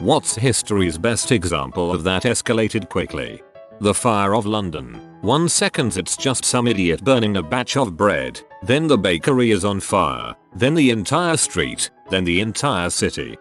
What's history's best example of that escalated quickly? The fire of London. 1 second it's just some idiot burning a batch of bread, then the bakery is on fire, then the entire street, then the entire city.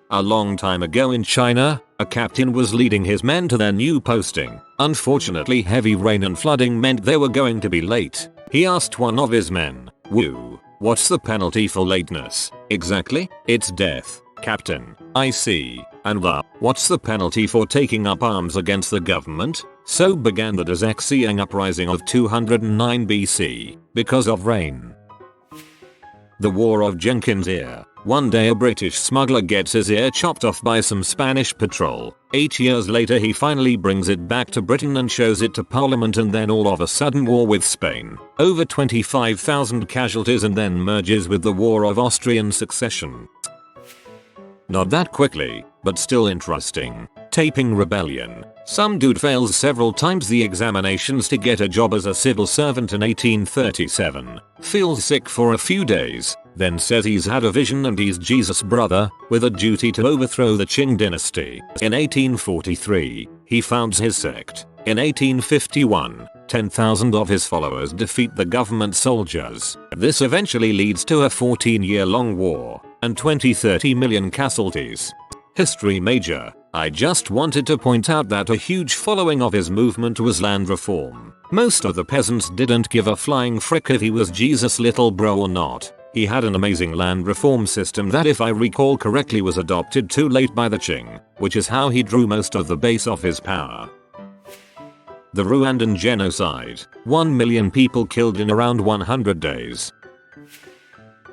A long time ago in China, a captain was leading his men to their new posting. Unfortunately, heavy rain and flooding meant they were going to be late. He asked one of his men, "Woo, what's the penalty for lateness?" "Exactly, it's death, Captain." "I see. And what's the penalty for taking up arms against the government?" So began the Dazaxiang uprising of 209 BC, because of rain. The War of Jenkins' Ear. One day a British smuggler gets his ear chopped off by some Spanish patrol. 8 years later he finally brings it back to Britain and shows it to Parliament, and then all of a sudden war with Spain. Over 25,000 casualties, and then merges with the War of Austrian Succession. Not that quickly, but still interesting. Taping rebellion. Some dude fails several times the examinations to get a job as a civil servant in 1837. Feels sick for a few days, then says he's had a vision and he's Jesus' brother, with a duty to overthrow the Qing dynasty. In 1843, he founds his sect. In 1851, 10,000 of his followers defeat the government soldiers. This eventually leads to a 14-year-long war, and 20-30 million casualties. History major. I just wanted to point out that a huge following of his movement was land reform. Most of the peasants didn't give a flying frick if he was Jesus' little bro or not. He had an amazing land reform system that, if I recall correctly, was adopted too late by the Qing, which is how he drew most of the base of his power. The Rwandan genocide. 1 million people killed in around 100 days.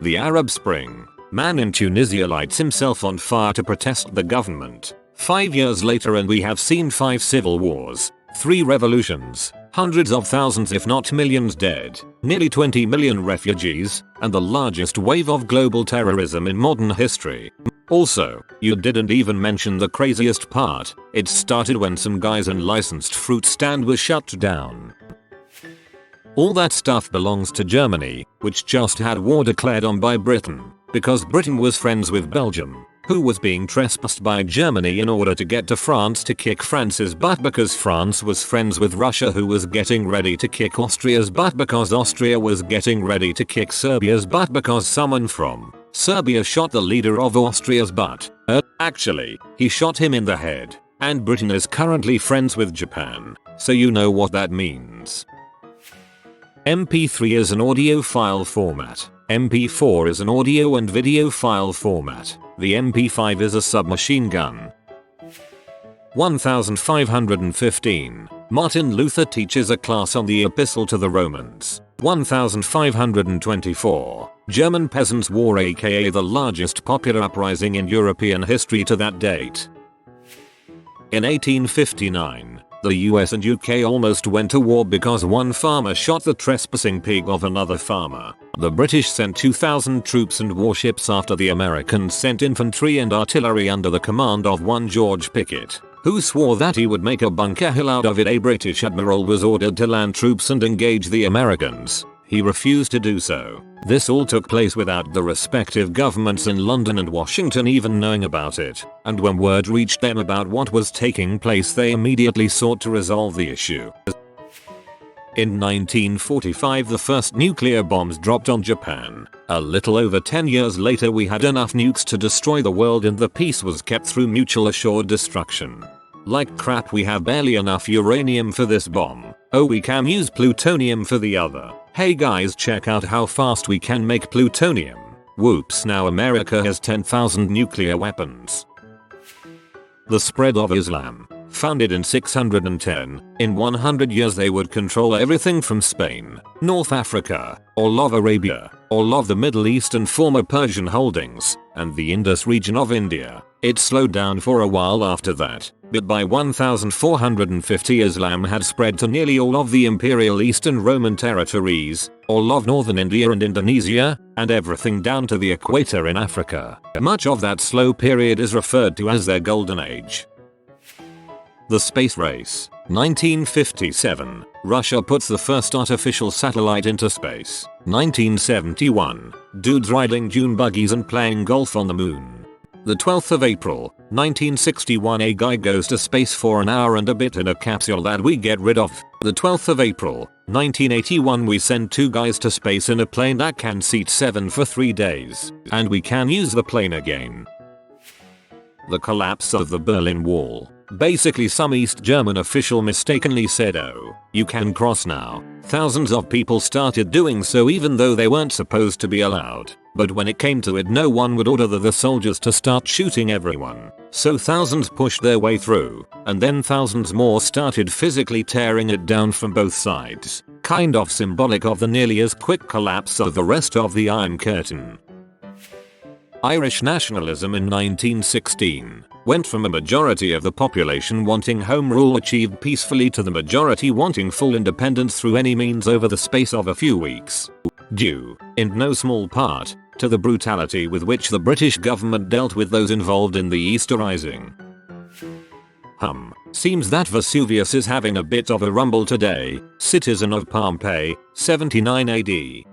The Arab Spring. Man in Tunisia lights himself on fire to protest the government. 5 years later and we have seen 5 civil wars, 3 revolutions, hundreds of thousands if not millions dead, nearly 20 million refugees, and the largest wave of global terrorism in modern history. Also, you didn't even mention the craziest part. It started when some guy's unlicensed fruit stand was shut down. All that stuff belongs to Germany, which just had war declared on by Britain, because Britain was friends with Belgium, who was being trespassed by Germany in order to get to France to kick France's butt, because France was friends with Russia, who was getting ready to kick Austria's butt, because Austria was getting ready to kick Serbia's butt, because someone from Serbia shot the leader of Austria's butt. Actually, he shot him in the head. And Britain is currently friends with Japan, so you know what that means. MP3 is an audio file format. MP4 is an audio and video file format. The MP5 is a submachine gun. 1515. Martin Luther teaches a class on the Epistle to the Romans. 1524. German Peasants' War, aka the largest popular uprising in European history to that date. In 1859, the US and UK almost went to war because one farmer shot the trespassing pig of another farmer. The British sent 2,000 troops and warships after the Americans sent infantry and artillery under the command of one George Pickett, who swore that he would make a Bunker Hill out of it. A British admiral was ordered to land troops and engage the Americans. He refused to do so. This all took place without the respective governments in London and Washington even knowing about it, and when word reached them about what was taking place, they immediately sought to resolve the issue. In 1945, the first nuclear bombs dropped on Japan. A little over 10 years later, we had enough nukes to destroy the world, and the peace was kept through mutual assured destruction. Like crap, we have barely enough uranium for this bomb. Oh, we can use plutonium for the other. Hey guys, check out how fast we can make plutonium. Whoops, now America has 10,000 nuclear weapons. The spread of Islam. Founded in 610, in 100 years they would control everything from Spain, North Africa, all of Arabia, all of the Middle East and former Persian holdings, and the Indus region of India. It slowed down for a while after that, but by 1450 Islam had spread to nearly all of the Imperial Eastern Roman territories, all of northern India and Indonesia, and everything down to the equator in Africa. Much of that slow period is referred to as their golden age. The space race. 1957. Russia puts the first artificial satellite into space. 1971. Dudes riding dune buggies and playing golf on the moon. The 12th of April, 1961, a guy goes to space for an hour and a bit in a capsule that we get rid of. The 12th of April, 1981, we send 2 guys to space in a plane that can seat 7 for 3 days. And we can use the plane again. The collapse of the Berlin Wall. Basically, some East German official mistakenly said, "Oh, you can cross now." Thousands of people started doing so even though they weren't supposed to be allowed. But when it came to it, no one would order the soldiers to start shooting everyone. So thousands pushed their way through, and then thousands more started physically tearing it down from both sides. Kind of symbolic of the nearly as quick collapse of the rest of the Iron Curtain. Irish nationalism in 1916 went from a majority of the population wanting home rule achieved peacefully to the majority wanting full independence through any means over the space of a few weeks. Due, in no small part, to the brutality with which the British government dealt with those involved in the Easter Rising. Seems that Vesuvius is having a bit of a rumble today. Citizen of Pompeii, 79 AD.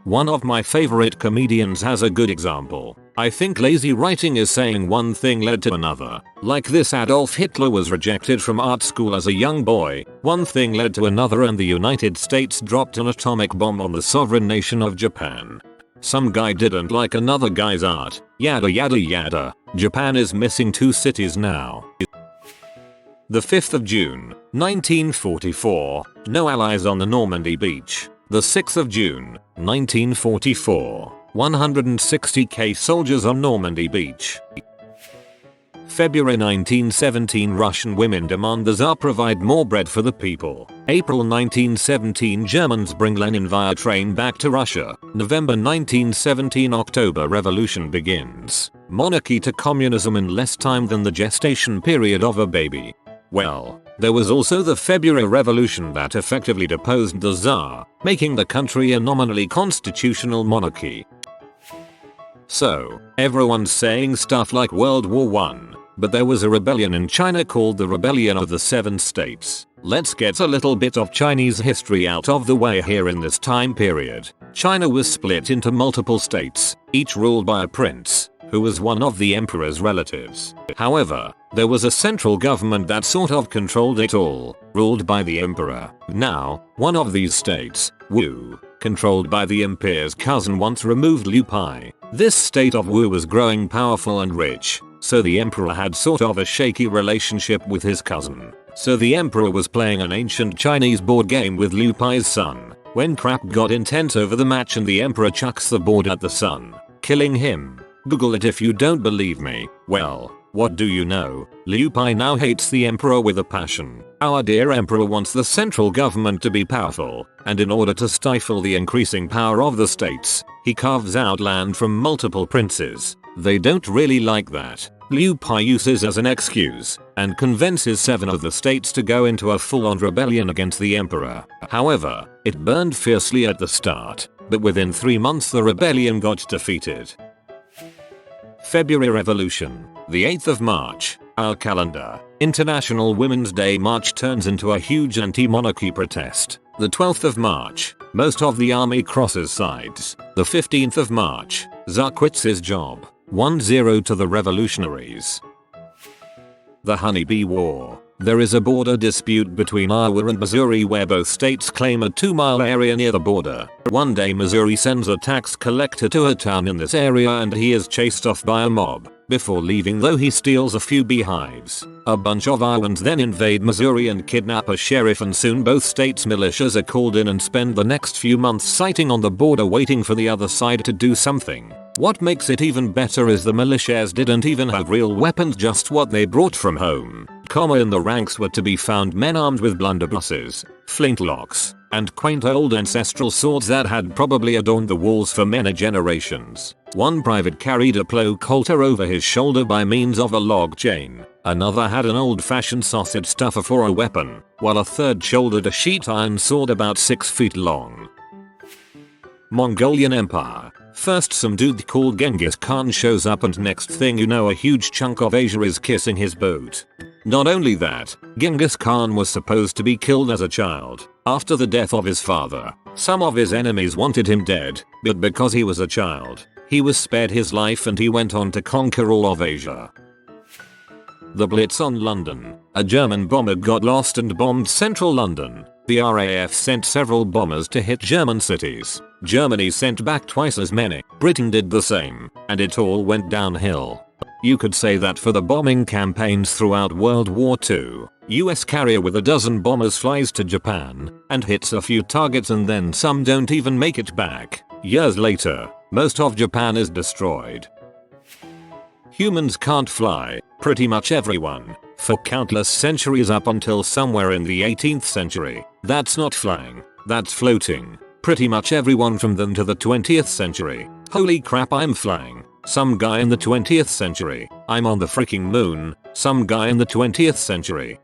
One of my favorite comedians has a good example. I think lazy writing is saying one thing led to another. Like this: Adolf Hitler was rejected from art school as a young boy, one thing led to another, and the United States dropped an atomic bomb on the sovereign nation of Japan. Some guy didn't like another guy's art, yada yada yada. Japan is missing 2 cities now. The 5th of June, 1944, no allies on the Normandy beach. The 6th of June, 1944, 160k soldiers on Normandy beach. February 1917, Russian women demand the Tsar provide more bread for the people. April 1917, Germans bring Lenin via train back to Russia. November 1917, October Revolution begins. Monarchy to communism in less time than the gestation period of a baby. Well, there was also the February Revolution that effectively deposed the Tsar, making the country a nominally constitutional monarchy. So, everyone's saying stuff like World War I, but there was a rebellion in China called the Rebellion of the Seven States. Let's get a little bit of Chinese history out of the way here. In this time period, China was split into multiple states, each ruled by a prince, who was one of the emperor's relatives. However, there was a central government that sort of controlled it all, ruled by the emperor. Now, one of these states, Wu, controlled by the emperor's cousin, once removed Liu Pai. This state of Wu was growing powerful and rich, so the emperor had sort of a shaky relationship with his cousin. So the emperor was playing an ancient Chinese board game with Liu Pai's son, when crap got intense over the match and the emperor chucks the board at the son, killing him. Google it if you don't believe me. Well, what do you know? Liu Pai now hates the emperor with a passion. Our dear emperor wants the central government to be powerful, and in order to stifle the increasing power of the states, he carves out land from multiple princes. They don't really like that. Liu Pai uses as an excuse, and convinces 7 of the states to go into a full-on rebellion against the emperor. However, it burned fiercely at the start, but within 3 months the rebellion got defeated. February Revolution. The 8th of March, our calendar. International Women's Day march turns into a huge anti-monarchy protest. The 12th of March, most of the army crosses sides. The 15th of March, Tsar quits his job. 1-0 to the revolutionaries. The Honeybee War. There is a border dispute between Iowa and Missouri where both states claim a 2-mile area near the border. One day Missouri sends a tax collector to a town in this area and he is chased off by a mob. Before leaving though, he steals a few beehives. A bunch of Iowans then invade Missouri and kidnap a sheriff, and soon both states' militias are called in and spend the next few months sitting on the border waiting for the other side to do something. What makes it even better is the militias didn't even have real weapons, just what they brought from home. In the ranks were to be found men armed with blunderbusses, flintlocks, and quaint old ancestral swords that had probably adorned the walls for many generations. One private carried a plow coulter over his shoulder by means of a log chain. Another had an old-fashioned sausage stuffer for a weapon, while a third shouldered a sheet iron sword about 6 feet long. Mongolian Empire. First some dude called Genghis Khan shows up and next thing you know a huge chunk of Asia is kissing his boot. Not only that, Genghis Khan was supposed to be killed as a child. After the death of his father, some of his enemies wanted him dead, but because he was a child, He was spared his life and he went on to conquer all of Asia. The Blitz on London. A German bomber got lost and bombed central London. The RAF sent several bombers to hit German cities. Germany sent back twice as many. Britain did the same, and it all went downhill. You could say that for the bombing campaigns throughout World War II. US carrier with a dozen bombers flies to Japan and hits a few targets and then some don't even make it back. Years later, most of Japan is destroyed. Humans can't fly, pretty much everyone, for countless centuries up until somewhere in the 18th century. That's not flying, that's floating. Pretty much everyone from then to the 20th century. Holy crap, I'm flying. Some guy in the 20th century. I'm on the freaking moon. Some guy in the 20th century.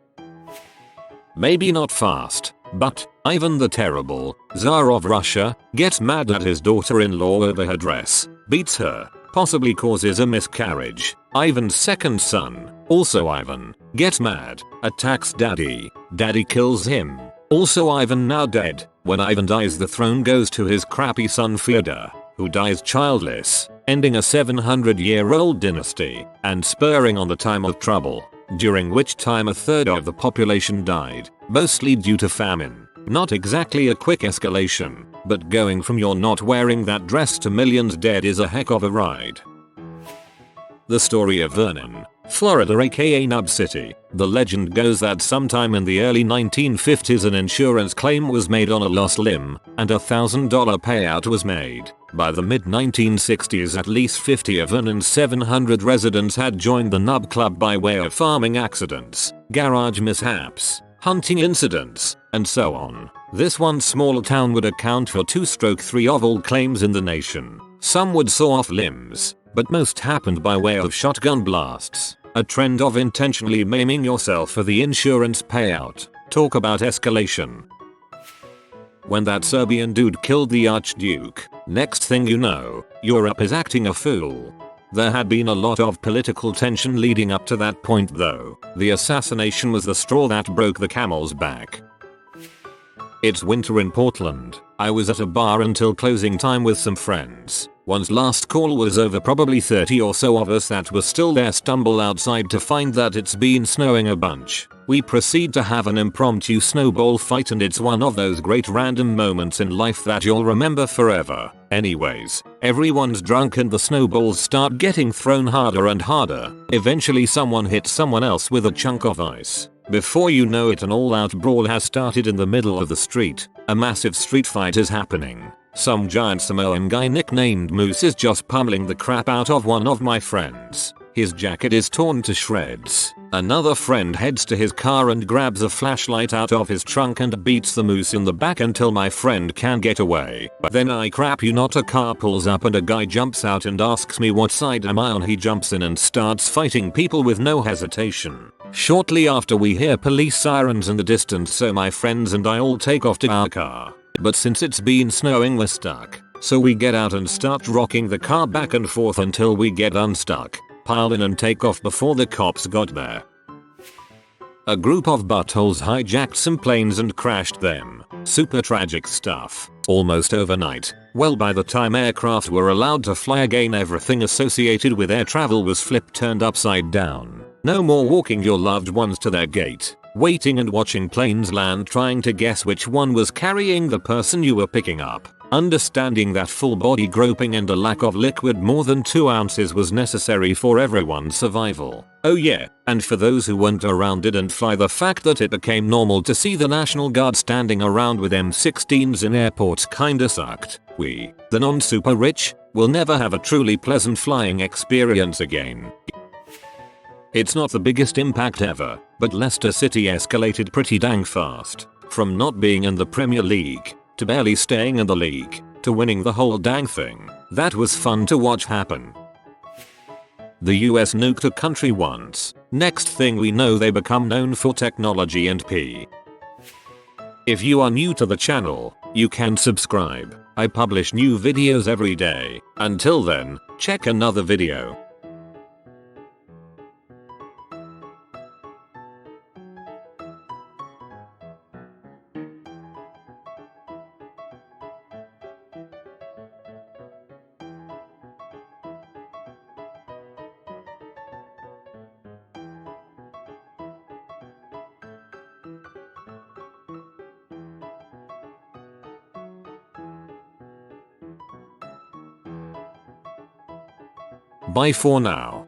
Maybe not fast, but Ivan the Terrible, Tsar of Russia, gets mad at his daughter-in-law over her dress, beats her, possibly causes a miscarriage. Ivan's second son, also Ivan, gets mad, attacks Daddy. Daddy kills him. Also Ivan now dead. When Ivan dies, the throne goes to his crappy son Fyodor, who dies childless, ending a 700-year-old dynasty and spurring on the time of trouble, during which time a third of the population died, mostly due to famine. Not exactly a quick escalation, but going from you're not wearing that dress to millions dead is a heck of a ride. The story of Vernon, Florida, aka Nub City. The legend goes that sometime in the early 1950s an insurance claim was made on a lost limb, and a $1,000 payout was made. By the mid-1960s at least 50 of Vernon's 700 residents had joined the Nub Club by way of farming accidents, garage mishaps, hunting incidents, and so on. This one small town would account for 2/3 of all claims in the nation. Some would saw off limbs, but most happened by way of shotgun blasts. A trend of intentionally maiming yourself for the insurance payout. Talk about escalation. When that Serbian dude killed the Archduke, next thing you know, Europe is acting a fool. There had been a lot of political tension leading up to that point though. The assassination was the straw that broke the camel's back. It's winter in Portland. I was at a bar until closing time with some friends. Once last call was over, probably 30 or so of us that were still there stumble outside to find that it's been snowing a bunch. We proceed to have an impromptu snowball fight, and it's one of those great random moments in life that you'll remember forever. Anyways, everyone's drunk and the snowballs start getting thrown harder and harder. Eventually someone hits someone else with a chunk of ice. Before you know it, an all-out brawl has started in the middle of the street. A massive street fight is happening. Some giant Samoan guy nicknamed Moose is just pummeling the crap out of one of my friends. His jacket is torn to shreds. Another friend heads to his car and grabs a flashlight out of his trunk and beats the Moose in the back until my friend can get away. Then I crap you not, a car pulls up and a guy jumps out and asks me what side am I on. He jumps in and starts fighting people with no hesitation. Shortly after we hear police sirens in the distance, so my friends and I all take off to our car. But since it's been snowing, we're stuck. So we get out and start rocking the car back and forth until we get unstuck, pile in and take off before the cops got there. A group of buttholes hijacked some planes and crashed them. Super tragic stuff. Almost overnight. Well, by the time aircraft were allowed to fly again, everything associated with air travel was turned upside down. No more walking your loved ones to their gate, waiting and watching planes land trying to guess which one was carrying the person you were picking up. Understanding that full body groping and a lack of liquid more than 2 ounces was necessary for everyone's survival. Oh yeah, and for those who weren't around, didn't fly, the fact that it became normal to see the National Guard standing around with M16s in airports kinda sucked. We, the non-super rich, will never have a truly pleasant flying experience again. It's not the biggest impact ever, but Leicester City escalated pretty dang fast. From not being in the Premier League, to barely staying in the league, to winning the whole dang thing. That was fun to watch happen. The US nuked a country once. Next thing we know, they become known for technology and pee. If you are new to the channel, you can subscribe. I publish new videos every day. Until then, check another video. Bye for now.